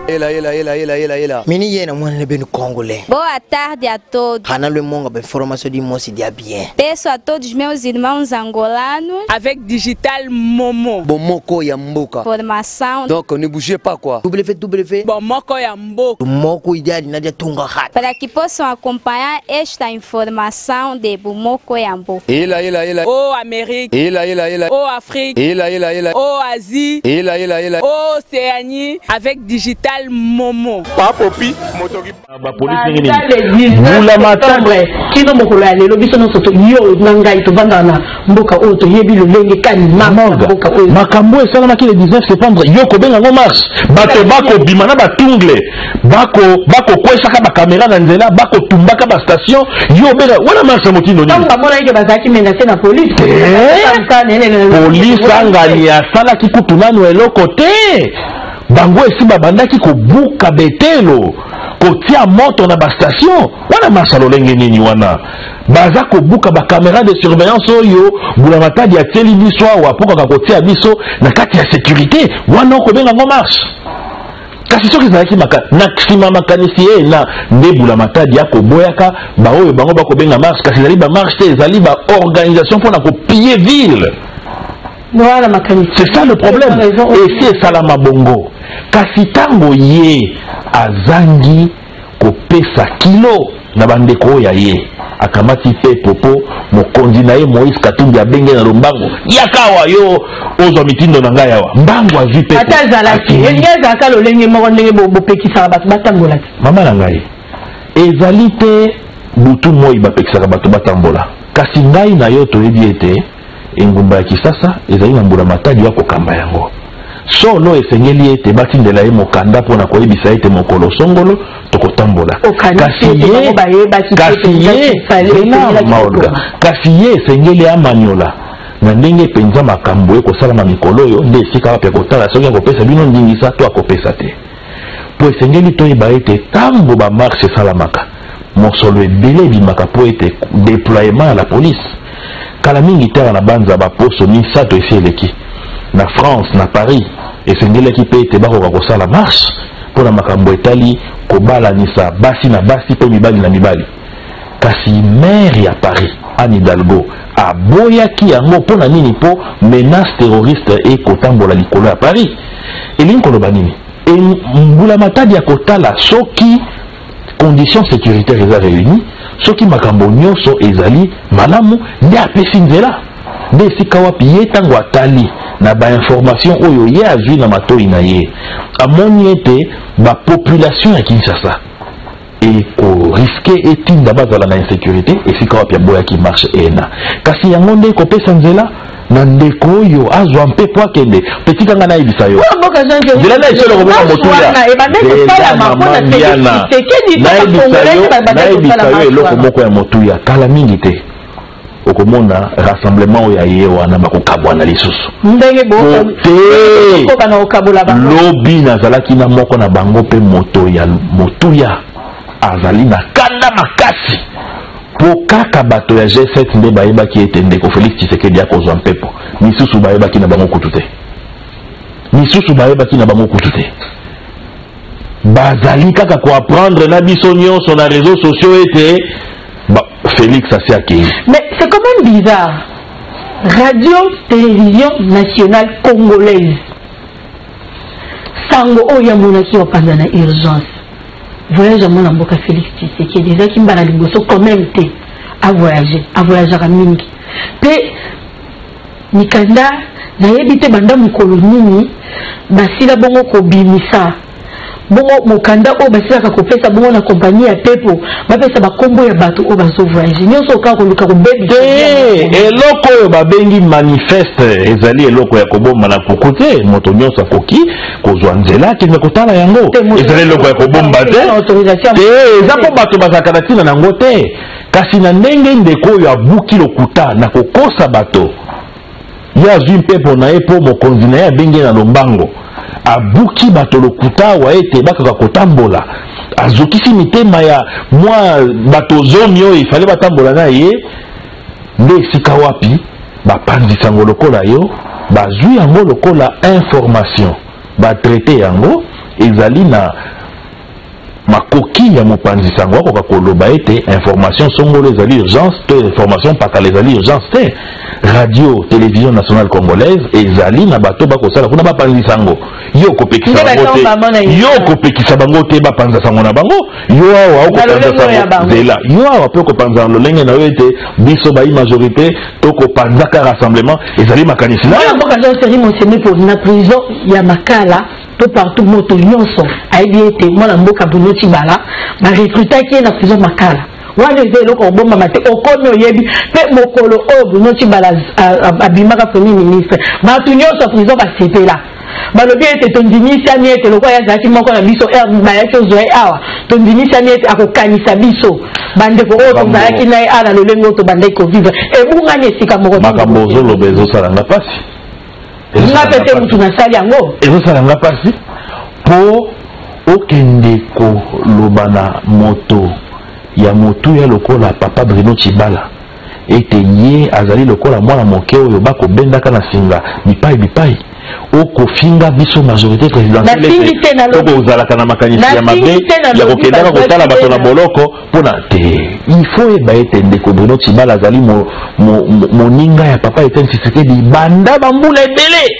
Ela. Mini yena mwana bem congolais. Boa tarde a todos. Hana le monga be formação de moço dia bien. Peço a todos meus irmãos angolanos avec Digital Momo. Bomoko ya mboka. Formação. Donc ne bougez pas quoi. www. Bomoko ya mboka. Bomoko ideal nadia tunga hat. Para que possam acompanhar esta informação de Bomoko ya mboka. Ela. Oh Amérique. Ela. Oh Afrique. Ela. Oh Asie. Ela. Oh Océanie avec Digital Momo. Papopi motoki ba police ngeni mula matambre kino mokolo ya lelo biso no soto yo ngai to vandana mboka oto yebi lolenge kani mboka oyo makambo esala makile 19 septembre yo ko benga ngo mars bato bako bimana batungle bako kwesaka ba kamera na nzela bako tumbaka ba station yo benga wala mars motino ni tamba mona ike bazaki menase na police police angani asala kikutunano eloko te bango esi babandaki kobuka betelo kotia moto na bastation wana masa lolenge nini wana baza kobuka bakamera de surveillance oyo bula matadi atieli biso awa apokaka kotia biso na kati ya sécurité wana okobenga ngo marche kasi soki ezalaki na nsima makanisi ye na nde bula matadi akoboyaka baoyo bango bakobenga marche kasi ezali bamarche te ezali baorganisation mpona kopie ville. Voilà, c'est ça le problème. Et c'est ça la mabongo. Kasi tango ye azangi kopesa kilo na bandeko ya ye akamati pe popo mokonzi na ye Moïse Katumbi abenge na lombango yakawa yo ozo mitindo na ngai awa mbango avi pe atazalaki engeza kalo lenge moko ndenge bopekisaka bato batambola mama na ngai ezali te butu moi bapekisaka bato batambola kasi ngai na yo toyebi ete engumba ya kisasa ezali na mbula matadi ya kokamba yango solo esengeli ete batindela ye mokanda mpona koyebisa ete mokolo songolo tokotambola kasi ye esengeli amanyola na ndenge penza makambo ekosalama mikolo oyo nde esika wapi akotala soki akopesa bino ndingisa to akopesa te po esengeli toyeba ete ntango bamarshe esalamaka mosolo ebele ebimaka po ete déploiement ya la police kala mingi tala na banza baposo misato esi eleki na France na Paris esengelaki pe ete bakoka kosala marche mpona makambo etali kobalanisa basi na basi mpe mibali na mibali kasi maire ya Paris Anne Hidalgo aboyaki yango mpona nini mpo menace terroriste ekotambola likolo ya Paris elingi koloba nini mbula matadi ya kotala soki conditions sécuritaires eza réunies soki makambo nyonso ezali malamu nde apesi nzela nde esika wapi ye ntango atali na bainformation oyo ye azwi na matoi na ye amoni ete bapopulation ya Kinshasa ekoriske etinda bazala na insécurité esika wapi aboyaki marche ena kasi yango nde ekopesa nzela na ndeko oyo azwa mpepo akende petikanga nayebisa yo nzela na esolo kobona motuya nayebisa yo eloko moko ya motuya kala mingi te okomona rassemblement oyo aye wana bakokabwana lisusu lobi nazalaki na moko na bango mpe motuya azali na kanda makasi po kaka bato ya G7 nde bayebaki ete ndeko Félix Tshisekedi akozwa mpepo misusu bayebaki na bango kutu te bazali kaka koapprendre na biso nyonso na réseaux sociaux ete Félix asi akei. Mais c'est quand même bizarre. Radio Télévision Nationale Congolaise sango oya monaki opanda na urgence voyage à mon mboka Félix Tshisekedi déjà qui mbala liboso quand même te à voyager à mingi pe nikanda na yebite banda mukolo nini basila bongo ko bimisa bongo mokanda o basila ko pesa bongo na compagnie ya pepo bapesa bakombo ya bato o bazo voyager nyonso ka ko luka ko bebi eloko oyo babengi manifeste ezali eloko ya kobomba na kokute moto nyonso akoki kozwa nzela kende kotala yango ezali eloko ya kobomba te eza po bato bazalaka na ntina nango te kasi na ndenge ndeko oyo abuki lokuta na kokosa bato ye azwi mpepo na ye mpo mokonzi na ye abenge na lombango abuki bato lokuta wa ete bakaka kotambola azokisi mitema ya mwa bato zomi oyo ifale batambola na ye nde esika wapi bapanzisa yango lokola yo bazwi yango lokola information ba traité yango ezali na makoki ya mopanzi sango ko koloba ete information songolo ezali urgence te information pas ezali urgence te radio télévision nationale congolaise ezali na bato bakosala kuna bapanzi sango yo kopekisa bango te yo kopekisa bango te bapanza sango na bango yo awa okopanza sango zela yo awa pe kopanza lolenge na yo ete biso ba majorité to kopanza ka rassemblement ezali makanisi na mboka zo série mentionné pour na prison ya makala to partout moto nyonso aibi ete mwana mboka Bruno Tshibala ba recruter qui na prison makala wana ezelo ko bomba mate okono yebi pe mokolo o Bruno Tshibala abimaka premier ministre ba tu nyonso prison ba sepela balobi ete tondimisa miete lokwa ya zaki moko na biso ba ya chozo awa tondimisa miete akokanisa biso bande ko o tozalaki na ana lolengo to bande ko vivre e bunga ne sika moko makambo zo lobezo sala nga pasi nga pete mutu na sali yango ezo sala nga pasi po okende ko lobana moto ya motu ya lokola papa Bruno Tshibala ete ye azali lokola mwana moke oyo bako bendaka na singa bipai okofinga biso majorité présidentielle toko ozalaka na makanisi ya mabe ya kokendaka kotala bato na boloko mpona te il faut eba ete ndeko Bruno Tshibala azali moninga ya papa Etienne Tshisekedi banda bambula ebele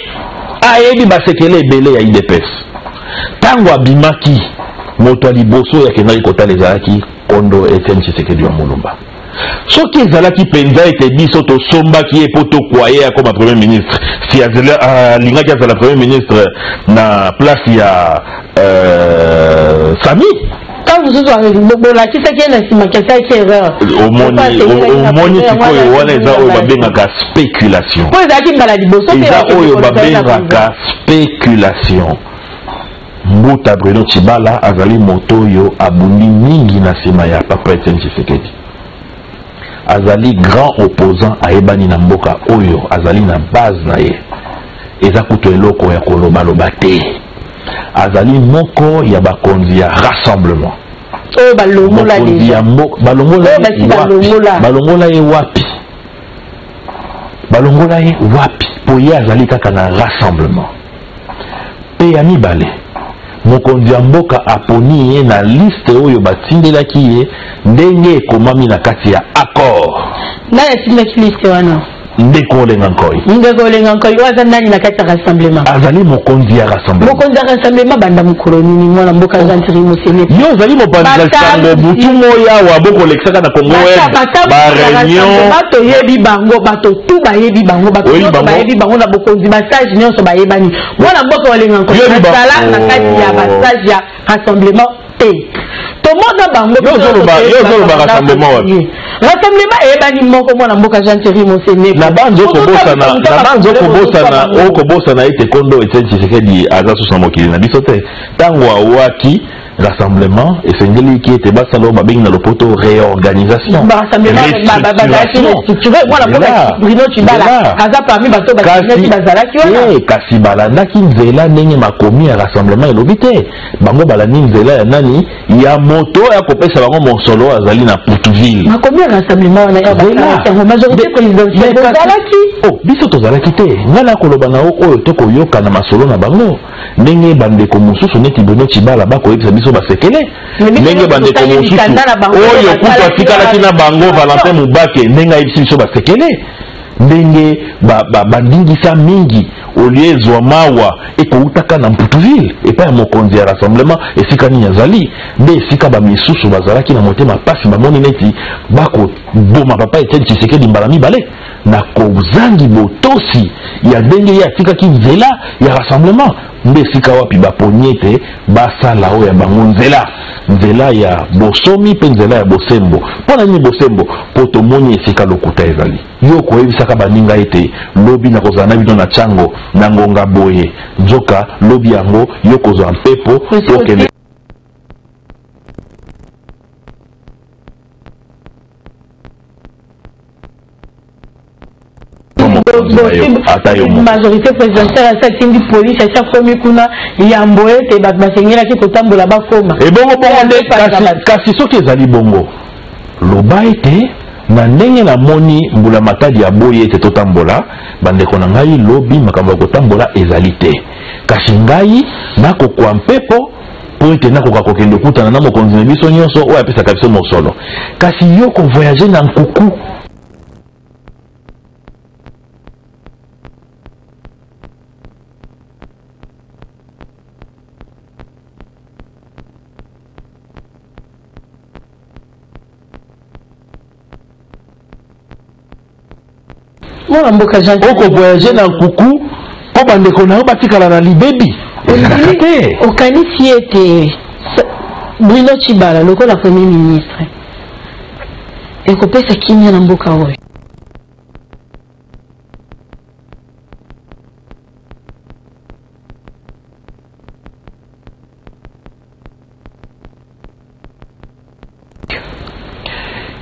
ayebi basekele ebele ya IDPS ntango abimaki moto ya liboso yakendaki kotala ezalaki kondo Etienne Tshisekedi wa Mulumba soki ezalaki penza ete biso tosombaki ye po tokwaye akoma premier ministre si alingaki azala premier ministre na place ya Sami quand vous êtes omoni sikoyo wana eza oyo babengaka spéculation eza oyo babengaka spéculation. Mbuta Bruno Tshibala azali moto oyo abundi mingi na sima ya papa Etienne Tshisekedi azali grand opposant a ebani na mboka oyo azali na base na ye eza kuto eloko ya kolobaloba te azali moko ya bakonzi ya rassemblement balongola ye wapi po ye azali kaka na rassemblement pe ya mibale mokonzi ya mboka aponi ye na liste oyo batindelaki ye ndenge ekomami na kati ya accord na yatindelaki liste wana ndeko olenga nkoi waza nani na kati ya rassemblement azali mokonzi ya rassemblement banda mokolo nini mwana mboka Jean-Thierry Mosene yo ozali mopanzi ya sango butu moya wa bokolekisaka na Congo bareunion bato yebi bango bato tu bayebi bango bato bayebi bango na bokonzi basage nyonso bayebani mwana mboka olenga nkoi azala na kati ya basage ya rassemblement te tomona bango yo rassemblement eyebani moko mwana mboka Jean-Thierry Mosene na banzo kobosana ete kondo Etienne Tshisekedi aza susa mokili na biso te ntango awaki rassemblement esengeli ki ete basala babengi na lopoto réorganisation kasi balandaki nzela ndenge makomi ya rassemblement elobi te bango balandi nzela ya nani ya moto ya kopesa bango mosolo azali na Portuville makomi ya rassemblement majorité présidentielle biso tozalaki te ngai na koloba na oyo tokoyoka na masolo na bango ndenge bandeko mosusu neti Bruno Tshibala bakoyebisa biso basekele ndenge bandeko mosusu oyo kutu atikalaki na bango Valentin Mubake ndenge ayebisi biso basekele ndenge bandingisa mingi olie ezwa mawa ekoutaka na Portuville epai ya mokonzi ya rassemblement esika nini azali nde esika bamisusu bazalaki na motema pasi bamoni neti bakoboma papa Etienne Tshisekedi mbala mibale na kozangi botosi ya ndenge ye atikaki nzela ya rassemblement nde esika wapi baponi ete basala oyo ya bango nzela ya bosomi mpe nzela ya bosembo mpona nini bosembo mpo tomoni esika lokuta ezali yo koyebisaka baninga ete lobi na kozala na bino na ntango na ngonga boye nzoka lobi yango yo kozwa mpepo okende majorité présidentielle asakindi police asakomi kuna yambo ete bato basengelaki kotambola bakoma ebongo bongo nde kasi soki ezali bongo loba ete na ndenge na moni mbula matadi ya boye ete totambola bandeko na ngai lobi makambo ya kotambola ezali te kasi ngai nakokwa mpepo po ete nakoka kokende kutana na mokonzi na biso nyonso oyo apesaka biso mosolo kasi yo kovoyage na nkuku oko voyager na nkuku po bandeko na yo batikala na libebi okanisi ete Bruno Tshibala lokola premier ministre ekopesa kimia na mboka oyo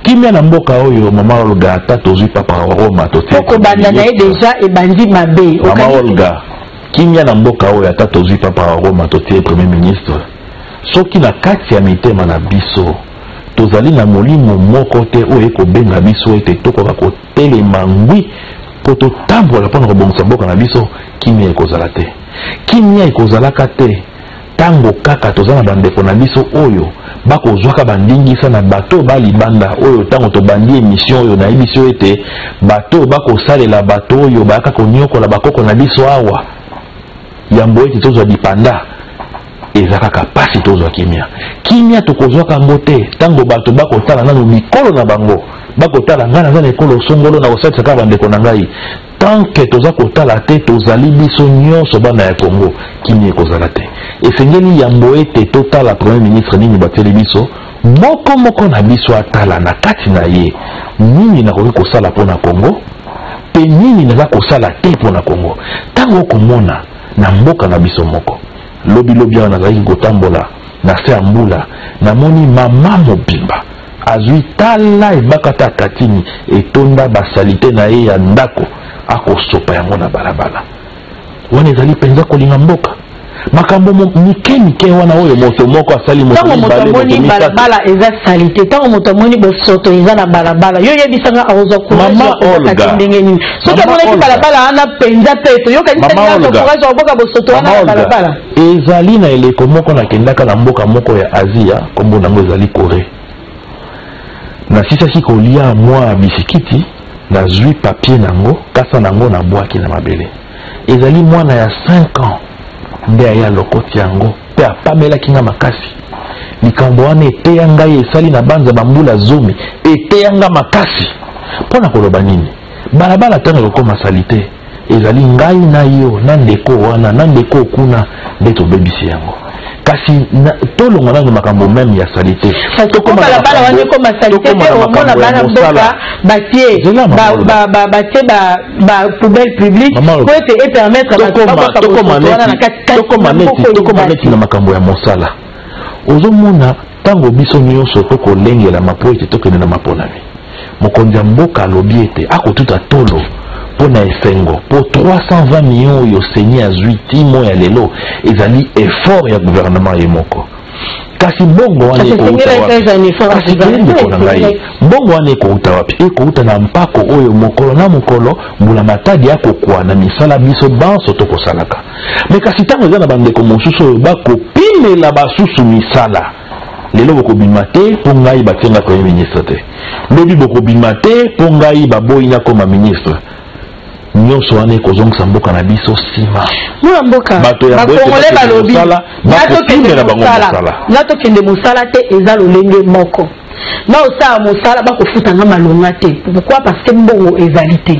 kimia na mboka oyo mama Olga ata tozwi papa wa Roma poko banda na ye deja ebandi mabe mama Olga kimia na mboka oyo ata tozwi papa wa Roma totie premier ministre soki na kati ya mitema na biso tozali na molimo moko te oyo ekobenga biso ete tokoka kotelema ngwi po totambola mpona kobongisa mboka na biso kimia ekozala te kimia ekozalaka te tango kaka toza na bandeko na biso oyo bakozwaka bandingisa na bato balibanda oyo tango tobandi émission oyo na émission ete bato bakosalela bato oyo bayaka konyokola bakoko na biso awa yambo ete tozwa dipanda eza kaka pasi tozwa kimia tokozwaka yango te tango bato bakotala nano mikolo na bango bakotala ngai naza na ekolo songolo na kosalisa kaka bandeko na ngai tanke toza kotala te tozali biso nyonso bana ya Congo kimia ekozala te esengeli yambo ete totala premier ministre nini batieli biso moko na biso atala na kati na ye nini nakoki kosala mpona Congo pe nini naza kosala te mpona Congo tango okomona na mboka na biso moko lobi awa nazalaki kotambola na se ya mbula namoni mama mobimba azwi tala ebakata akatini etonda basalite na ye ya ndako akosopa yango na balabala wana ezali mpenza kolinga mboka makambo mike wana oyo moto moko asali motomoni balabala eza salite tango motomoni bosoto eza na balabala yo yebisanga awozwa courage ndenge nini soki amonaki balabala ana penza peto yo kanisa courage waboka bosoto wana na balabala ezali na eleko moko nakendaka na mboka moko ya Asia kombo nango ezali Corée nasisaki kolia mwa bisikiti nazwi papier nango kasa nango na bwaki na mabele ezali mwana ya 5 ans nde aya lokoti yango pe apamelaki nga makasi likambo wana eteya ngai esali na banza bambula zomi eteya nga makasi mpona koloba nini balabala ntango ekokoma sali te ezali ngai na yo na ndeko wana na ndeko kuna nde tobebisi yango kasi tolonga nano makambo meme ya sali te balabala wana ekoma sali te omona bana mboka batie poubelle publique po ete epermettre tokoma neti na makambo ya mosala ozomona ntango biso nyonso tokolengela mapo ete tokende na maponami mokonzi ya mboka alobi ete akotuta tolo mpona esengo po 320 millions oyo senye azwi timo ya lelo ezali effort ya gouvernement ye moko kasi mbongo wana ekouta wapi ekouta na mpako oyo mokolo na mokolo mbula matadi akokwa na misala biso banso tokosalaka me kasi ntango eza na bandeko mosusu oyo bakopimela basusu misala lelo bokobima te mpo ngai batienga premier ministre te lobi bokobima te mpo ngai baboyi nakoma ministre nyonso wana ekozongisa mboka na biso nsima mwana mboka bakongole balobi natokende mosala te eza lolenge moko na osala mosala bakofutanga malonga te pourquoi parce que mbongo ezali te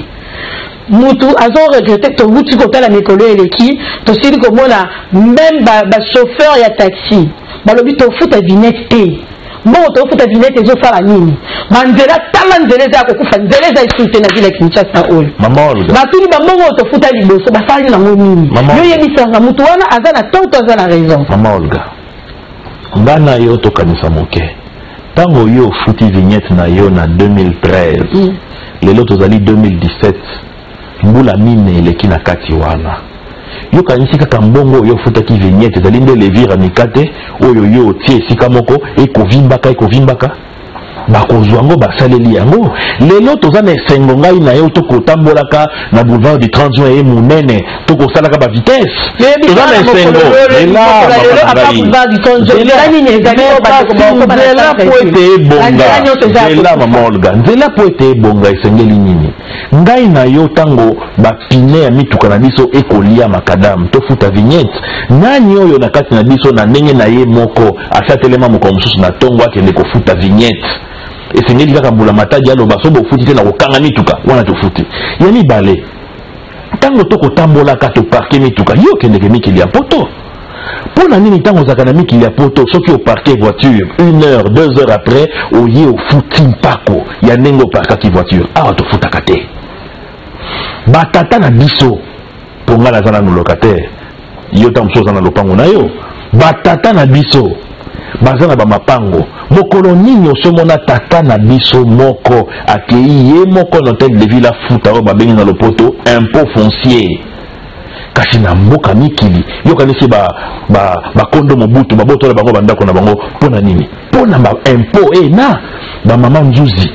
mutu azoregrete towuti kotala mikolo eleki tosili komona même bachauffeur ya taxi balobi tofuta vignette te mbongo tofuta vignette ezosala nini banzela tala nzela eza kokufa nzela eza esulte na ville ya Kinshasa oyo batuli bambongo tofuta liboso basali nango nini yo yebisanga mutu wana aza na tort aza na raison mama Olga ngana yo tokanisa moke tango yo futi vignette na yo na 2013 lelo tozali 2017 mbula mine eleki na kati wana yo kanisi kaka mbongo yo futaki vignette ezali nde levire mikate oyo yo otie esika moko ekovimbaka bakozwa ngo basaleli yango lelo toza na esengo ngai na yo tokotambolaka na boulevard du 30 juin ye monene tokosalaka ba vitesse toza na esengo nzela po ete ebonga mama Olga nzela po ete ebonga esengeli nini ngai na yo tango bapine ya mituka na biso ekolia makadam tofuta vignette nani oyo na kati na biso na ndenge na ye moko asatelema moko mosusu na tongo akende kofuta vignette esengeli kaka mbula matadi aloba so bofuti te na kokanga mituka wana tofuti ya mibale tango tokotambolaka toparke mituka yo okendeke mikili ya poto mpona nini ntango ozalaka na mikili ya poto soki oparke voiture 1 heure 2 heures après oye ofuti mpako ya ndenge oparkaki voiture awa tofutaka te batata na biso mpo ngai naza nano locataire yo ntango mosusu oza na lopango na yo batata na biso baza na bamapango mokolo nini osomona tata na biso moko akei ye moko na hotel de ville afuta oyo babengi na lopoto impôt foncier kasi na mboka mikili yokanisi bakondo mobutu babotola bango bandako na bango mpona nini mpona baimpôt na bamama nzuzi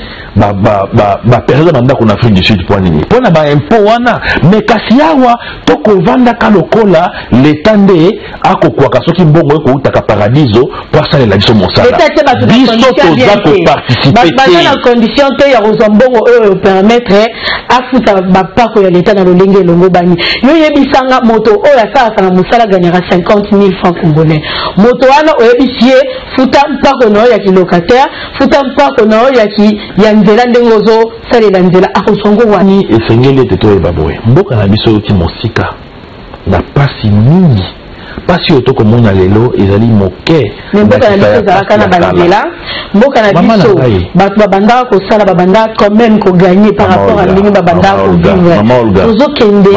bapereza bandako na Afrique du Sud mpo nini mpona baimpôt wana me kasi awa tokovandaka lokola leta nde akokwaka soki mbongo ekoutaka paradiso mpo asalela biso mosala biso toza koparticipe te na condition te ya kozwa mbongo oyo permettre afuta bapako ya leta na lolenge elongo bani yo yebisanga moto oyo asalasanga mosala gagnera 50,000 francs congolais moto wana oyebisi ye futa mpako na oyo ya kilocataire futa mpako na oyo ya nzela ndenge ozosalela nzela akosongo wani esengeli ete toyeba boye mboka na biso euti mosika na pasi mingi pasi oyo tokomona lelo ezali moke mboka na biso ezalaka na banzela mboka na biso bato babandaka kosala babandaka quand même koganye par rapport à ndenge babandaka kovivre tozokende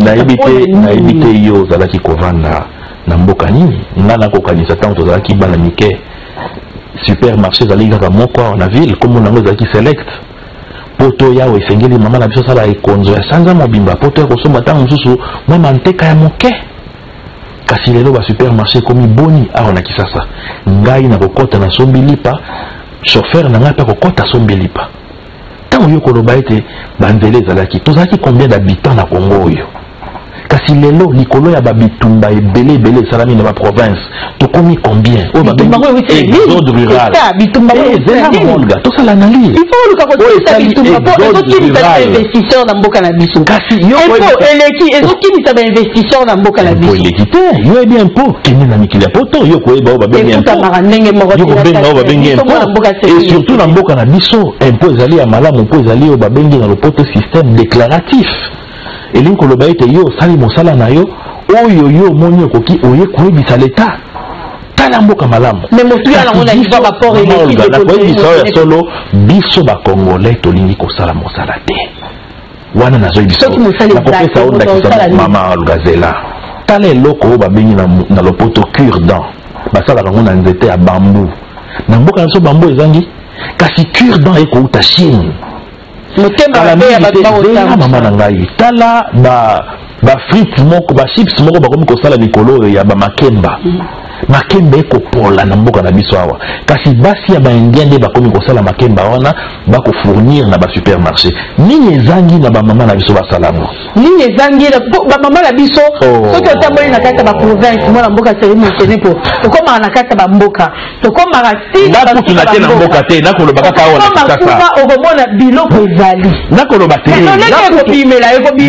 nayebi te yo ozalaki kovanda na mboka nini nga nakokanisa ntango tozalaki bana mike supermarché ezali kaka moko awa na ville komo nango ezalaki select poto yawe esengeli mama na biso sala ekonzo ya sanza mobimba poto ya kosomba ntango mosusu mwa manteka ya moke kasi lelo basupermarché ekomi boni awa na Kisasa ngai na kokota na sombi lipa chauffeur na ngai mpe kokota sombi lipa ntango yo koloba ete banzela ezalaki tozalaki combien d'habitants na Congo oyo kasi lelo likolo ya babitumba ebele esalami na baprovince tokomi combien oyo exode rural ezela mamolga tosala analyse investisseur na mboka na biso kasi eleki ezokimisa bainvestisseur na mboka na biso eleki te yo ebi impo kende na mikili ya poto yo koyeba oyo babengi impoyokobenga oyo babengi impo et surtout na mboka na biso impo ezali ya malamu mpo ezali oyo babengi na lopoto système déclaratif elingi koloba ete yo osali mosala na yo oyo yo omoni okoki oye koyebisa leta tala mboka malamu nakoyebisa oyo ya solo biso bakongolais tolingi kosala mosala te wana nazoyebisa nakopesa oyo ndakisa mama Olgazela tala eloko oyo babengi na lopoto cure-dent basalaka yango na nzete ya bambu na mboka na biso bambu ezangi kasi cure-dent ekouta Chine mama na ngai tala ba frites moko ba chips moko bakomi kosala likolo ya ba makemba makemba ekopola na mboka na biso awa kasi basi ya baindien nde bakomi kosala makemba wana bakofournir na basupermarché nini ezangi na bamama na biso basalango nini ezangi bamama na biso soki otamboli na kati ya baprovince mwana mboka seli mokene po tokomaka na kati ya bamboka tokomaka tinakutuna te na mboka te nakoloba kaka awa na Kisasa okomona biloko ezali nakoloba te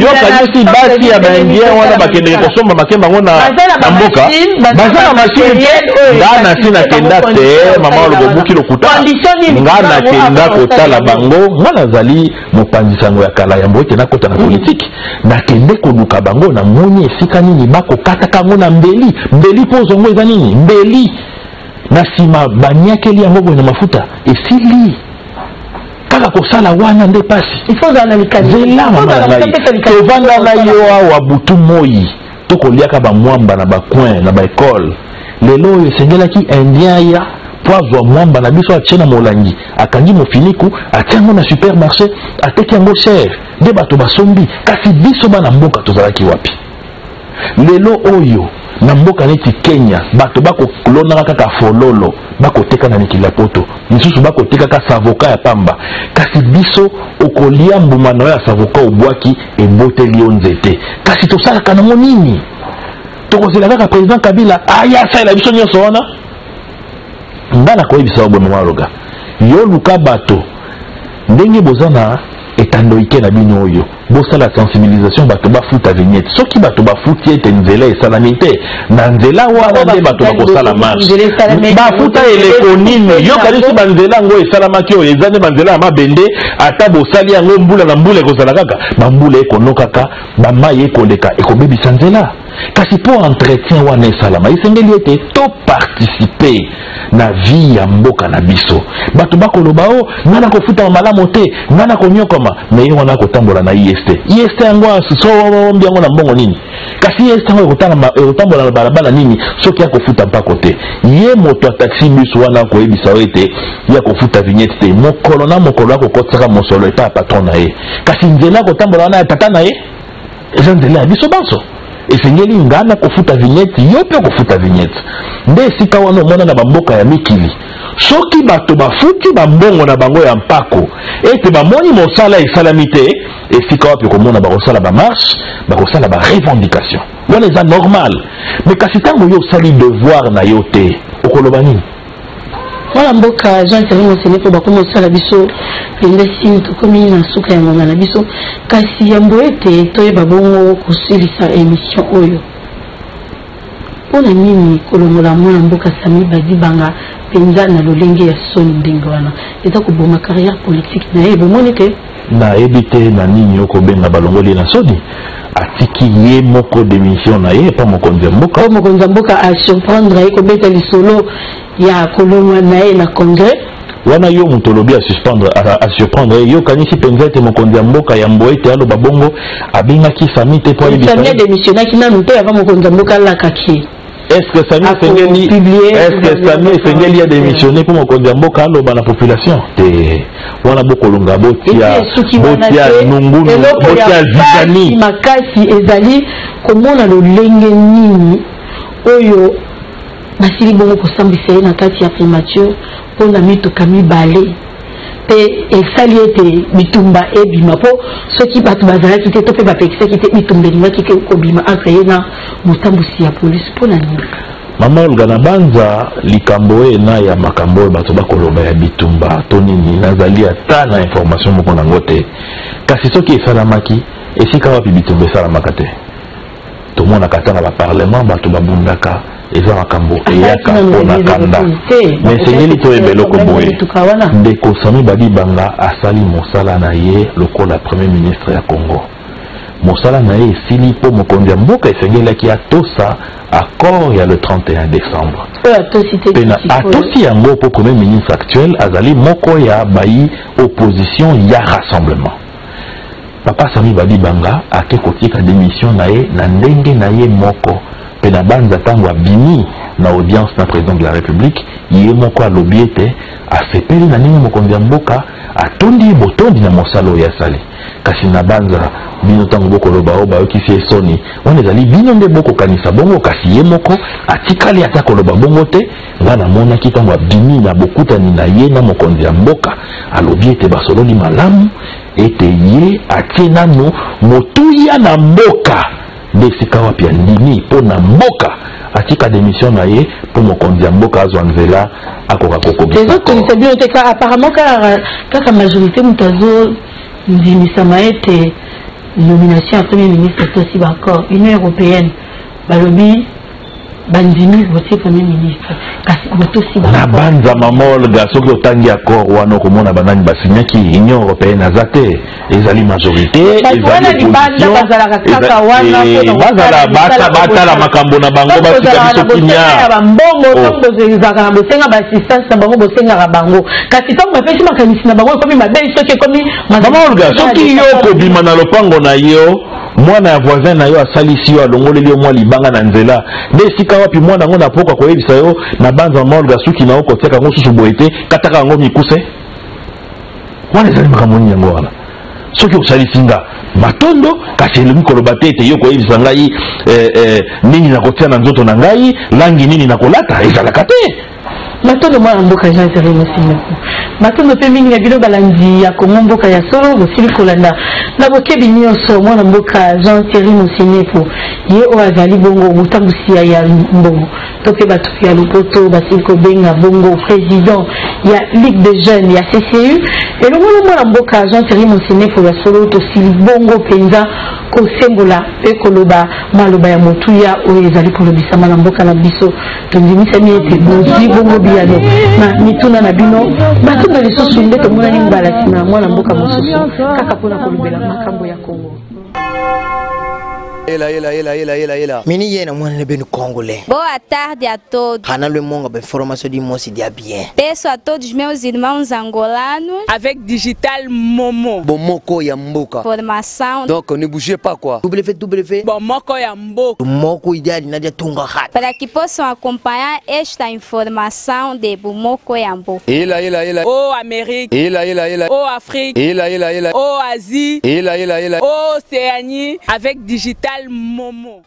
yokanisi basi ya baindien wana bakendeke kosomba makemba ngo na mboka baza na machine nga nasi nakenda te mama olobobuki lokuta nga nakenda kotala bango nga nazali mopanzi sango ya kala ya mbote nakota na politiki nakende koluka bango na moni esika nini bakokataka yango na mbeli mpo ozongo eza nini mbeli na nsima baniakeli yango boye na mafuta esili kaka kosala wana nde pasi zela mama na ngai tovanda na yo awa butu moi tokoliaka bamwamba na bacoin na baekole lelo oyo esengelaki indien ya po azwa mwamba na biso atie na molangi akangi mofiniku atia yango na supermarché ateki yango cher nde bato basombi kasi biso bana mboka tozalaki wapi lelo oyo na mboka neti Kenya bato bako kolona kaka fololo bako teka na mikila poto misusu bako teka ka savoka ya pamba kasi biso okolia mbuma na ya savoka obwaki ebote lio nzete kasi tosala kana nini tokozela kaka président Kabila aya sa la biso nyonso wana ngana ko ebisa obo mwaroga yo luka bato ndenge bozana etando ike na bino oyo bosala sensibilisation bato bafuta vignette soki bato bafuti ete nzela esalamite na nzela wana nde bato bakosala marche bafuta eleko nini yo kanisi banzela yango esalamaki oyo eza nde banzela ya mabende ata bosali yango mbula na mbula ekozala kaka bambula ekonokaka bamai ekoleka ekobebisa nzela kasi po entretien wana esalama esengeli ete to participe na vie ya mboka na biso bato bakoloba o ngana kofuta malamu te ngana konyokoma me ye wana kotambola na IST yango asombi yango na mbongo nini kasi IST yango ekotambola na balabala nini soki ya kofuta mpako te ye moto ya taxi bus wana koyebisa o ete ya kofuta vignette te mokolo na mokolo akokotisaka mosolo epa ya patron na ye kasi nzela kotambola wana ya tata na ye eza nzela ya biso banso esengeli ngana kofuta vignette yo mpe kofuta vignette nde esika wana omona na bamboka ya mikili soki bato bafuti bambongo na bango ya mpako ete bamoni mosala esalami te esika wapi komona bakosala bamarshe bakosala barevendication wana eza normal me kasi ntango yo osali devoir na yo te okoloba nini Voilà mboka Jean Thierry Monsene po bakoma osala biso pende sini tokomi na suka ya ngonga na biso kasi yambo ete toyeba bongo kosilisa émission oyo mpona nini kolongola mwana mboka Sami Badibanga penza na lolenge ya soni ndenge wana eza koboma carrière politique na ye bomoni te nayebi te na nini okobenga balongoli na soni atiki ye moko démission na ye pa mokonzi ya mboka o mokonzi ya mboka a surprendre ye kobeta lisolo ya kolongwa na ye na congrès wana yo moto olobi a surprendre yo kanisi penza ete mokonzi ya mboka ya mbo ete aloba bongo abengaki Sami te po ayebisa Sami adémissionnaki nanu te ava mokonzi ya mboka alakaki est-ce que Sami Sengeli a démissionné pour mokonzi ya mboka aloba na population te wana bokolonga botia nungunu botia zizani makasi ezali komona lolenge nini oyo basili bongo kosambisa ye na kati ya primature mpona mituka mibale pe esali ete bitumba ebima po soki bato bazalaki te to mpe bapekisaki te bitumba elimaki ke kobima entre ye na motambusi ya polisi mpona nini mama olga na banza likambo ena ya makambo oyo bato bakoloba ya bitumba to nini nazali ata na information moko nango te kasi soki esalamaki esika wapi bitumba esalamaka te tomonaka ata na baparlement bato babundaka eza makambo eyaka mpona kanda me esengeli toyeba eloko boye ndeko Sami Badibanga asali mosala na ye lokola premier ministre ya Congo mosala na ye esili mpo mokonzi ya mboka esengelaki atosa accord ya le 31 décembre pena atosi yango mpo premier ministre actuel azali moko ya bayi opposition ya rassemblement papa Sami Badibanga ake kotika démission na ye na ndenge na ye moko pena banza tango abimi na audience na président de la république ye moko alobi ete asepeli na ndenge mokonzi ya mboka atondi botondi na mosala oyo asali kasi na banza bino ntango bokoloba oyo bayokisi ye soni wana ezali bino nde bokokanisa bongo kasi ye moko atikali ata koloba bongo te nga namonaki ntango abimi na bokutani na ye na mokonzi ya mboka alobi ete basololi malamu ete ye atie nanu motuya na mboka nde esika wapi andimi mpo na mboka atika démission na ye mpo mokonzi ya mboka azwa nzela akoka kokobisa bino te apparemment kaka majorité moto azozimisama ete nomination ya premier ministre tosi baaccord union européenne balobi bandimi votier premier ministre kasi botosi na banza mama Olga soki otangi accord wana okomona banani basinyaki union européenne aza te ezali majorité ezali batala makambo na bango batika biso kinya bambongo tozezaka na bosenga baassistance na bango bosengaka bango kasi ntango bapesi makanisi na bango ekomi mabe soki ekomi mama Olga soki yo kobima na lopango na yo mwana ya voisin na yo asalisi yo alongoleli yo mwa libanga na nzela nde esika wapi mwana yango na poka koyebisa yo na banza mama Olga suki na yo kotiaka yango susu boye te kataka yango mikuse wana ezali makambo nini yango wana soki osalisinga matondo kasi elingi koloba te ete yo koyebisa ngai nini nakotia na nzoto na ngai langi nini nakolata ezalaka te. matondo mwana mboka Jean Thierry Mosineku matondo pe mingi na bino balandi ya Kongo mboka ya solo bosili kolanda na bokebi nyonso mwana mboka Jean Thierry Mosineku ye o azali bongo motambusi ya mbongo to pe bato ya lopoto basili kobenga bongo président ya Ligue des jeunes ya CCU et le mwana mboka Jean Thierry Mosineku ya solo to sili bongo penza kosembola pe koloba maloba ya motuya o ezali kolobisa mwana mboka na biso tondimisa miete bozi bongo biano na mituna na bino bato na lisusu nde tomona ni mbala sina mwana mboka mosusu kaka pona kolobela makambo ya Kongo. Ela. Mini yena mwana beno congolais. Boa tarde a todos. Hana le monga ba information di mo si dia bien. Peço a todos meus irmãos angolanos avec Digital Momo. Bomoko ya mboka. Formação. Donc ne bougez pas quoi. www. Bomoko ya mboka. Moko ideal na dia tunga hat. Para que possam acompanhar esta informação de Bomoko ya mboka. Ela. Oh Amérique. Ela. Oh Afrique. Ela. Oh Asie. Ela. Oh Océanie avec Digital Momo.